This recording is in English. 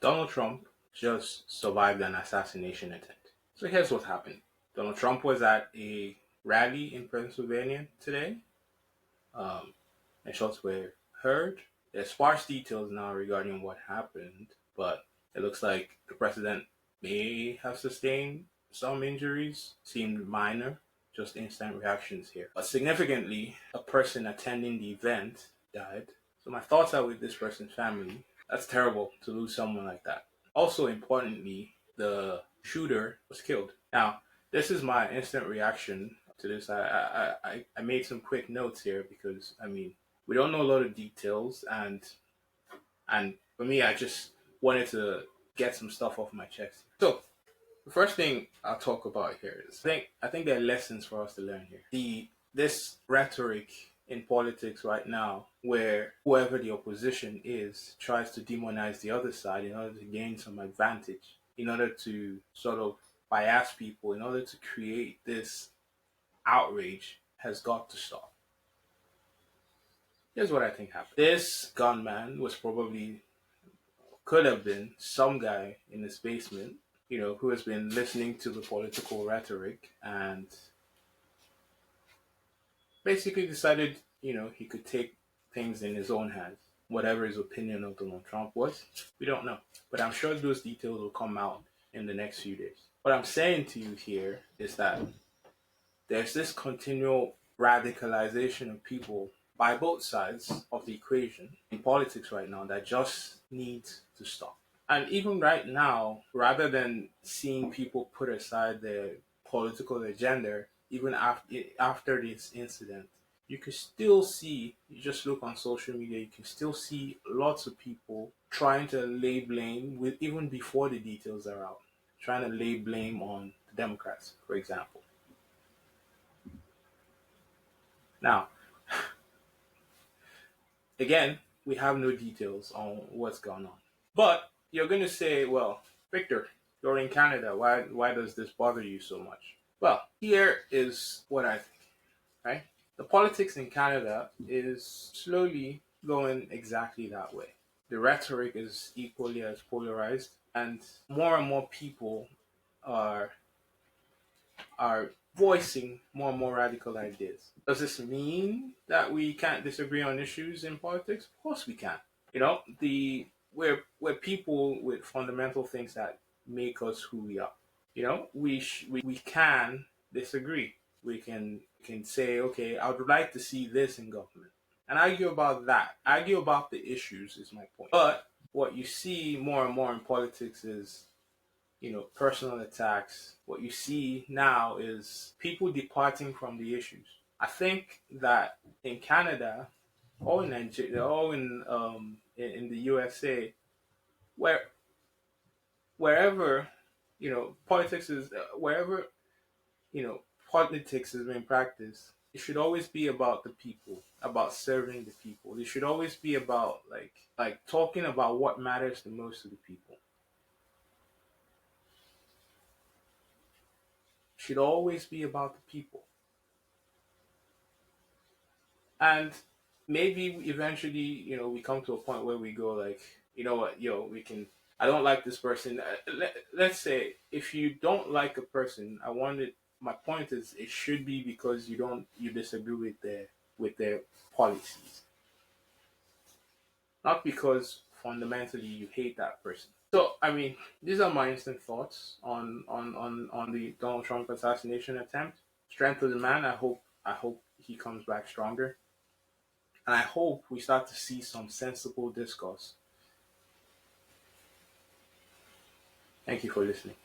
Donald Trump just survived an assassination attempt. So here's what happened. Donald Trump was at a rally in Pennsylvania today. And shots were heard. There's sparse details now regarding what happened, but it looks like the president may have sustained some injuries, seemed minor, just instant reactions here. But significantly, a person attending the event died. So my thoughts are with this person's family. That's terrible to lose someone like that. Also, importantly, the shooter was killed. Now, this is my instant reaction to this. I made some quick notes here because we don't know a lot of details, and for me, I just wanted to get some stuff off my chest. So the first thing I'll talk about here is I think there are lessons for us to learn here. This rhetoric in politics right now, where whoever the opposition is tries to demonize the other side in order to gain some advantage, in order to sort of bias people, in order to create this outrage, has got to stop. Here's what I think happened. This gunman could have been some guy in his basement, who has been listening to the political rhetoric and basically decided, he could take things in his own hands. Whatever his opinion of Donald Trump was, we don't know. But I'm sure those details will come out in the next few days. What I'm saying to you here is that there's this continual radicalization of people by both sides of the equation in politics right now that just needs to stop. And even right now, rather than seeing people put aside their political agenda, even after this incident, you can still see, you just look on social media, you can still see lots of people trying to lay blame, with even before the details are out, trying to lay blame on the Democrats, for example. Now, again, we have no details on what's going on. But you're going to say, well, Victor, you're in Canada. Why does this bother you so much? Well, here is what I think, right? The politics in Canada is slowly going exactly that way. The rhetoric is equally as polarized, and more people are voicing more and more radical ideas. Does this mean that we can't disagree on issues in politics? Of course we can. We're people with fundamental things that make us who we are. We can disagree. We can say, okay, I would like to see this in government, and argue about that. Argue about the issues is my point. But what you see more and more in politics is, personal attacks. What you see now is people departing from the issues. I think that in Canada, or in Nigeria, or in the USA, wherever politics is, wherever politics is being practiced, it should always be about the people, about serving the people. It should always be about like talking about what matters the most to the people. Should always be about the people. And maybe eventually, we come to a point where we go like, you know what, we can, I don't like this person. Let's say if you don't like a person, my point is it should be because you disagree with their policies. Not because fundamentally you hate that person. So, these are my instant thoughts on the Donald Trump assassination attempt. Strength of the man. I hope he comes back stronger, and I hope we start to see some sensible discourse. Thank you for listening.